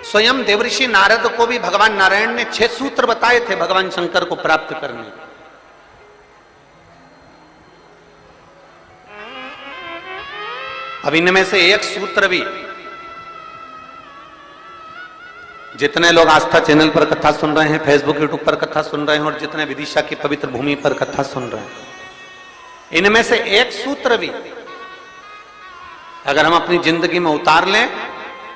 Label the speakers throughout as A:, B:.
A: स्वयं देवर्षि नारद को भी भगवान नारायण ने 6 सूत्र बताए थे भगवान शंकर को प्राप्त करने। अब इनमें से एक सूत्र भी, जितने लोग आस्था चैनल पर कथा सुन रहे हैं, फेसबुक यूट्यूब पर कथा सुन रहे हैं और जितने विदिशा की पवित्र भूमि पर कथा सुन रहे हैं, इनमें से एक सूत्र भी अगर हम अपनी जिंदगी में उतार लें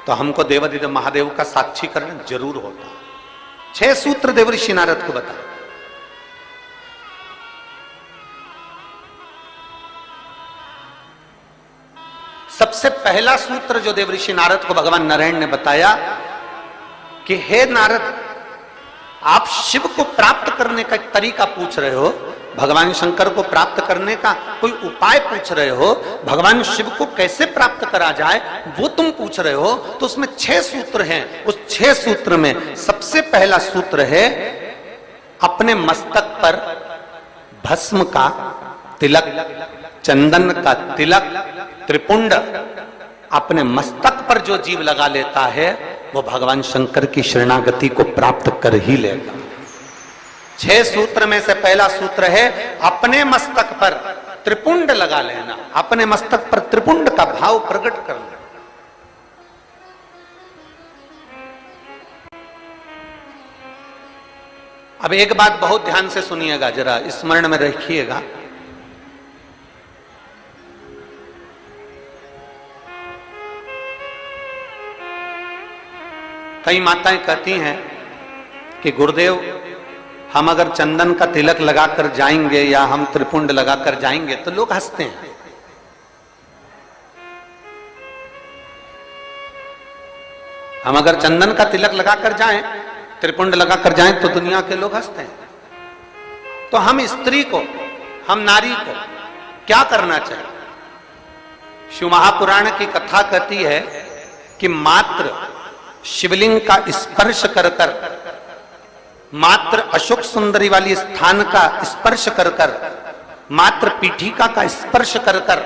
A: तो हमको देवादिदेव महादेव का साक्षीकरण जरूर होता। 6 सूत्र देवर्षि नारद को बताए। सबसे पहला सूत्र जो देवर्षि नारद को भगवान नारायण ने बताया कि हे नारद, आप शिव को प्राप्त करने का एक तरीका पूछ रहे हो, भगवान शंकर को प्राप्त करने का कोई उपाय पूछ रहे हो, भगवान शिव को कैसे प्राप्त करा जाए वो तुम पूछ रहे हो। तो उसमें 6 सूत्र हैं। उस 6 सूत्र में सबसे पहला सूत्र है अपने मस्तक पर भस्म का तिलक, चंदन का तिलक, त्रिपुंड अपने मस्तक पर जो जीव लगा लेता है वो भगवान शंकर की शरणागति को प्राप्त कर ही लेगा। 6 सूत्र में से पहला सूत्र है अपने मस्तक पर त्रिपुंड लगा लेना, अपने मस्तक पर त्रिपुंड का भाव प्रकट करना। अब एक बात बहुत ध्यान से सुनिएगा, जरा स्मरण में रखिएगा। कई माताएं कहती हैं कि गुरुदेव, हम अगर चंदन का तिलक लगाकर जाएंगे या हम त्रिपुंड लगाकर जाएंगे तो लोग हंसते हैं। हम अगर चंदन का तिलक लगाकर जाएं, त्रिपुंड लगाकर जाएं तो दुनिया के लोग हंसते हैं। तो हम स्त्री को, हम नारी को क्या करना चाहिए? शिव महापुराण की कथा कहती है कि मात्र शिवलिंग का स्पर्श कर कर, मात्र अशोक सुंदरी वाली स्थान का स्पर्श कर कर, मात्र पीठिका का स्पर्श कर कर,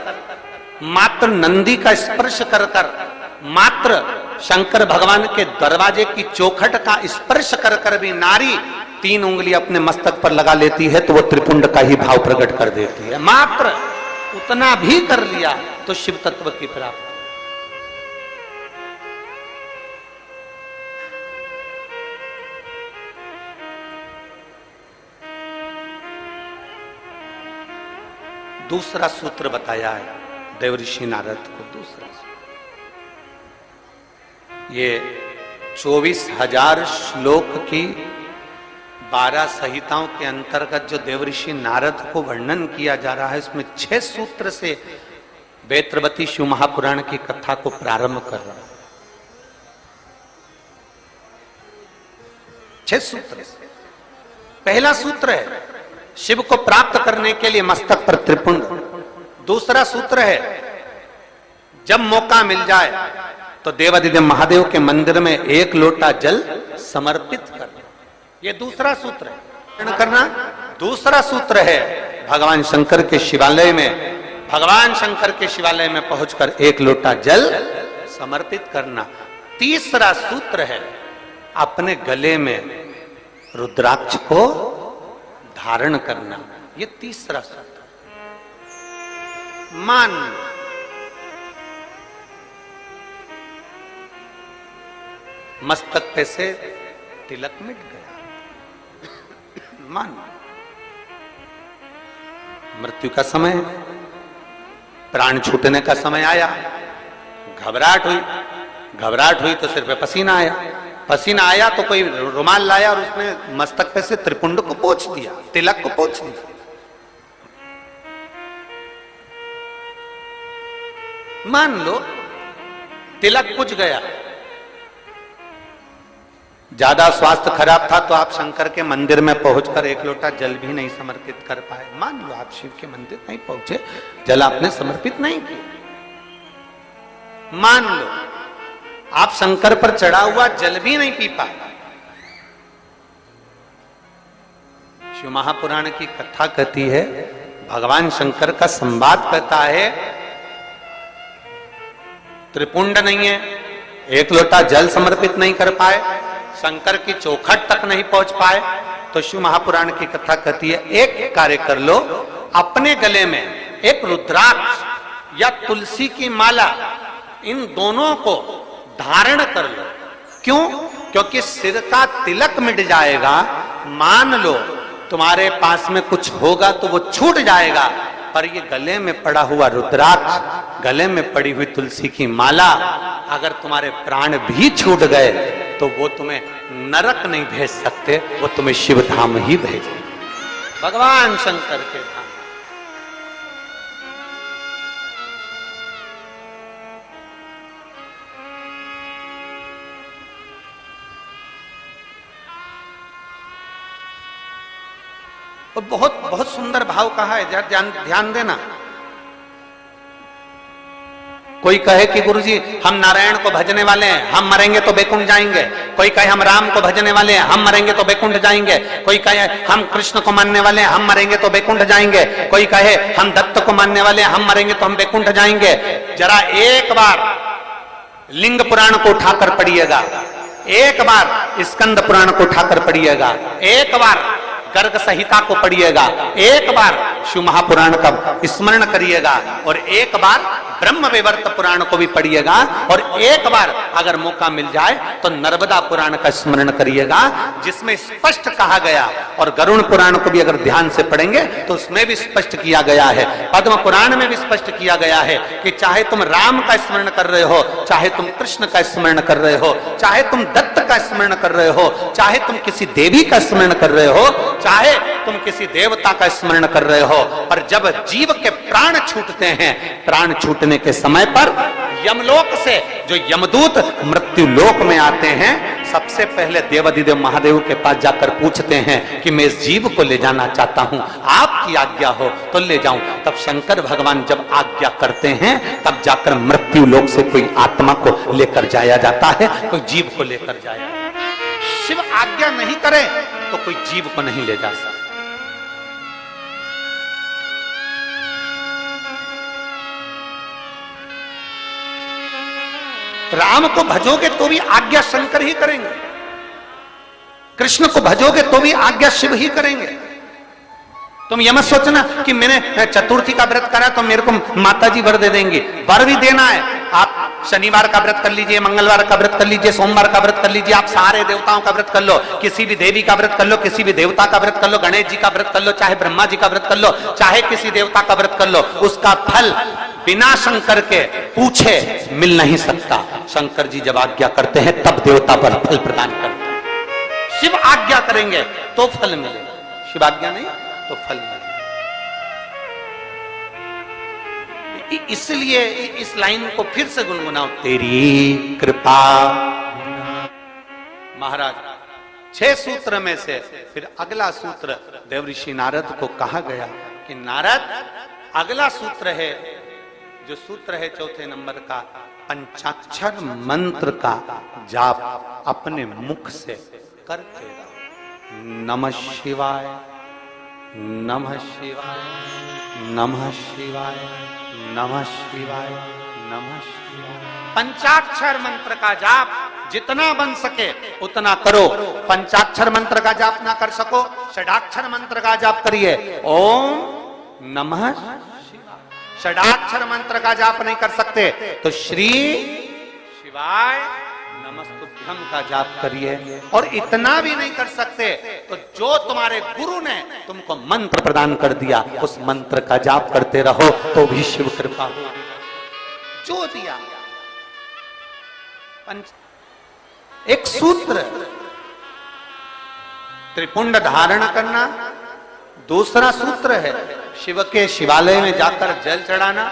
A: मात्र नंदी का स्पर्श कर कर, मात्र शंकर भगवान के दरवाजे की चौखट का स्पर्श कर कर भी नारी 3 उंगली अपने मस्तक पर लगा लेती है तो वो त्रिपुंड का ही भाव प्रकट कर देती है। मात्र उतना भी कर लिया तो शिव तत्व की प्राप्ति। दूसरा सूत्र बताया है देवर्षि नारद को। दूसरा ये 24,000 श्लोक की 12 संहिताओं के अंतर्गत जो देवर्षि नारद को वर्णन किया जा रहा है, इसमें 6 सूत्र से वेत्रवती शिव महापुराण की कथा को प्रारंभ कर रहा है। 6 सूत्र। पहला सूत्र है शिव को प्राप्त करने के लिए मस्तक पर त्रिपुंड। दूसरा सूत्र है जब मौका मिल जाए तो देवादिदेव महादेव के मंदिर में 1 लोटा जल समर्पित करना। यह दूसरा सूत्र है करना। दूसरा सूत्र है भगवान शंकर के शिवालय में, भगवान शंकर के शिवालय में पहुंचकर 1 लोटा जल समर्पित करना। तीसरा सूत्र है अपने गले में रुद्राक्ष को धारण करना। ये तीसरा सूत्र। मान मस्तक पे से तिलक मिट गया, मान मृत्यु का समय, प्राण छूटने का समय आया, घबराहट हुई तो सिर पे पसीना आया, पसीना आया तो कोई रुमाल लाया और उसने मस्तक पे से त्रिपुंड को पोंछ दिया, तिलक को पोंछ दिया। मान लो तिलक कुछ गया, ज्यादा स्वास्थ्य खराब था तो आप शंकर के मंदिर में पहुंचकर 1 लोटा जल भी नहीं समर्पित कर पाए। मान लो आप शिव के मंदिर नहीं पहुंचे, जल आपने समर्पित नहीं किया। मान लो आप शंकर पर चढ़ा हुआ जल भी नहीं पी पाए। शिव महापुराण की कथा कहती है, भगवान शंकर का संवाद कहता है त्रिपुंड नहीं है, एक लोटा जल समर्पित नहीं कर पाए, शंकर की चौखट तक नहीं पहुंच पाए, तो शिव महापुराण की कथा कहती है एक कार्य कर लो, अपने गले में एक रुद्राक्ष या तुलसी की माला, इन दोनों को धारण कर लो। क्यों? क्योंकि सिर का तिलक मिट जाएगा, मान लो तुम्हारे पास में कुछ होगा तो वो छूट जाएगा, पर ये गले में पड़ा हुआ रुद्राक्ष, गले में पड़ी हुई तुलसी की माला, अगर तुम्हारे प्राण भी छूट गए तो वो तुम्हें नरक नहीं भेज सकते, वो तुम्हें शिव धाम ही भेजेंगे, भगवान शंकर के धाम। और बहुत बहुत सुंदर भाव कहा है, ध्यान देना। कोई कहे कि गुरुजी हम नारायण को भजने वाले हैं, हम मरेंगे तो बैकुंठ जाएंगे। कोई कहे हम राम को भजने वाले हैं, हम मरेंगे तो बैकुंठ जाएंगे। कोई कहे हम कृष्ण को मानने वाले हैं, हम मरेंगे तो बैकुंठ जाएंगे। कोई कहे हम दत्त को मानने वाले हैं, हम मरेंगे तो हम बैकुंठ जाएंगे। जरा एक बार लिंग पुराण को उठाकर पढ़िएगा, एक बार स्कंद पुराण को उठाकर पढ़िएगा, एक बार गर्ग संहिता को पढ़िएगा, एक बार शिव महापुराण का स्मरण करिएगा, और एक बार ब्रह्म वैवर्त पुराण को भी पढ़िएगा, और एक बार अगर मौका मिल जाए तो नर्मदा पुराण का स्मरण करिएगा, जिसमें स्पष्ट कहा गया, और गरुण पुराण को भी अगर ध्यान से पढ़ेंगे तो उसमें भी स्पष्ट किया गया है, पद्म पुराण में भी स्पष्ट किया गया है कि चाहे तुम राम का स्मरण कर रहे हो, चाहे तुम कृष्ण का स्मरण कर रहे हो, चाहे तुम दत्त का स्मरण कर रहे हो, चाहे तुम किसी देवी का स्मरण कर रहे हो, चाहे तुम किसी देवता का स्मरण कर रहे हो, पर जब जीव के प्राण छूटते हैं, प्राण छूटने के समय पर यमलोक से जो यमदूत मृत्यु लोक में आते हैं, सबसे पहले देवाधिदेव महादेव के पास जाकर पूछते हैं कि मैं इस जीव को ले जाना चाहता हूं, आपकी आज्ञा हो तो ले जाऊं। तब शंकर भगवान जब आज्ञा करते हैं, तब जाकर मृत्यु लोक से कोई आत्मा को लेकर जाया जाता है, कोई जीव को लेकर जाया। शिव आज्ञा नहीं करे तो कोई जीव को नहीं ले जा सकता। राम को भजोगे तो भी आज्ञा शंकर ही करेंगे, कृष्ण को भजोगे तो भी आज्ञा शिव ही करेंगे। तुम यह मत सोचना कि मैंने चतुर्थी का व्रत करा तो मेरे को माता जी वर दे देंगी, वर भी देना है। आप शनिवार का व्रत कर लीजिए, मंगलवार का व्रत कर लीजिए, सोमवार का व्रत कर लीजिए, आप सारे देवताओं का व्रत कर लो, किसी भी देवी का व्रत कर लो, किसी भी देवता का व्रत कर लो, गणेश जी का व्रत कर लो, चाहे ब्रह्मा जी का व्रत कर लो, चाहे किसी देवता का व्रत कर लो, उसका फल बिना शंकर के पूछे मिल नहीं सकता। शंकर जी जब आज्ञा करते हैं तब देवता पर फल प्रदान करते हैं। शिव आज्ञा करेंगे तो फल मिलेगा, शिव आज्ञा नहीं तो फल मिलेगा। इसलिए इस लाइन को फिर से गुनगुनाओ, तेरी कृपा। महाराज 6 सूत्र में से फिर अगला सूत्र देवऋषि नारद को कहा गया कि नारद, अगला सूत्र है, जो सूत्र है 4थे नंबर का, पंचाक्षर मंत्र का जाप अपने मुख से करते रहो। नमः शिवाय, नमः शिवाय, नमः शिवाय, नमः शिवाय, नमः शिवाय। पंचाक्षर मंत्र का जाप जितना बन सके उतना करो। पंचाक्षर मंत्र का जाप ना कर सको, षडाक्षर मंत्र का जाप करिए। ओम नमः, षडाक्षर मंत्र का जाप नहीं कर सकते तो श्री शिवाय नमस्तुभ्यम का जाप करिए, और इतना भी नहीं कर सकते तो जो तुम्हारे गुरु ने तुमको मंत्र प्रदान कर दिया उस मंत्र का जाप करते रहो, तो भी शिव कृपा हो। जो दिया एक सूत्र, त्रिपुंड धारण करना दूसरा सूत्र है, शिव के शिवालय में जाकर जल चढ़ाना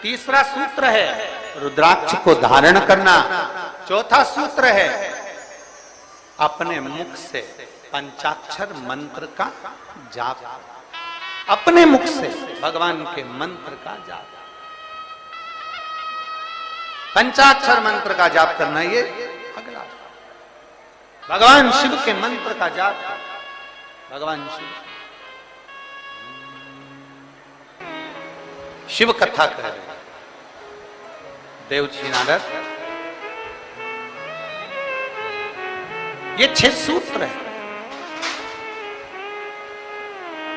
A: तीसरा सूत्र है, रुद्राक्ष को धारण करना चौथा सूत्र है, अपने मुख से पंचाक्षर मंत्र का जाप, अपने मुख से भगवान के मंत्र का जाप, पंचाक्षर मंत्र का जाप करना, ये अगला भगवान शिव के मंत्र का जाप। भगवान शिव कथा कह रहे देवऋषि नारद, ये 6 सूत्र है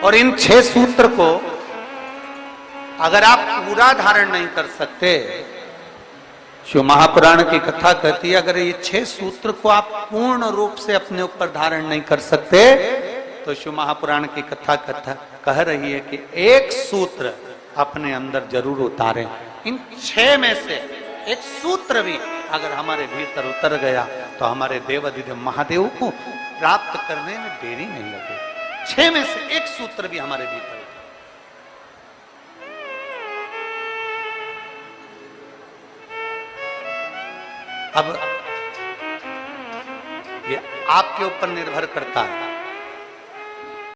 A: और इन 6 सूत्र को अगर आप पूरा धारण नहीं कर सकते, शिव महापुराण की कथा कहती है अगर ये 6 सूत्र को आप पूर्ण रूप से अपने ऊपर धारण नहीं कर सकते तो शिव महापुराण की कथा कह रही है कि एक सूत्र अपने अंदर जरूर उतारें। इन 6 में से एक सूत्र भी अगर हमारे भीतर उतर गया तो हमारे देवाधिदेव महादेव को प्राप्त करने में देरी नहीं लगे। 6 में से एक सूत्र भी हमारे भीतर। अब ये आपके ऊपर निर्भर करता है